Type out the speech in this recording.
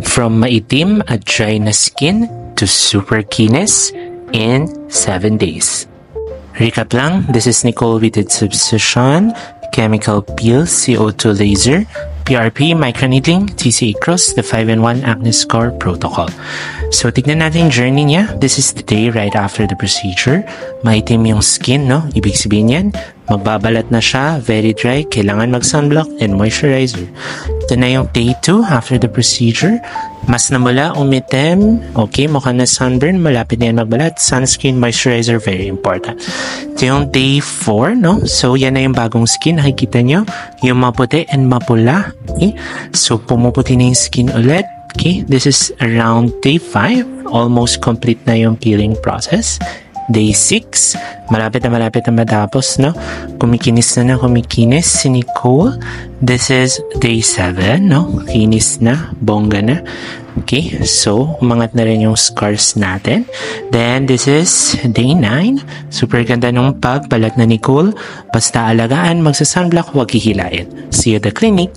From maitim at dry na skin to super kinis in 7 days. Recap lang, this is Nicole with its substitution, chemical peel, CO2 laser, PRP, microneedling, TCA cross, the 5-in-1 acne score protocol. So, tignan natin yung journey niya. This is the day right after the procedure. Maitim yung skin, no? Ibig sabihin yan, magbabalat na siya, very dry, kailangan mag-sunblock and moisturizer. Ito na yung day 2 after the procedure. Mas namula, umitim, okay, mukha na sunburn, malapit na yan magbalat, sunscreen, moisturizer, very important. Ito yung day 4, no? So, yan na yung bagong skin, nakikita nyo, yung maputi and mapula, okay? So, pumuputi na yung skin ulit, okay? This is around day 5, almost complete na yung peeling process. Day 6, malapit na matapos, no? Kumikinis si Nicole. This is day 7, no? Kinis na, bongga na. Okay, so umangat na rin yung scars natin. Then, this is day 9. Super ganda nung pagbalat na Nicole. Basta alagaan, magsa-sunblock, huwag hihilain. See you at the clinic.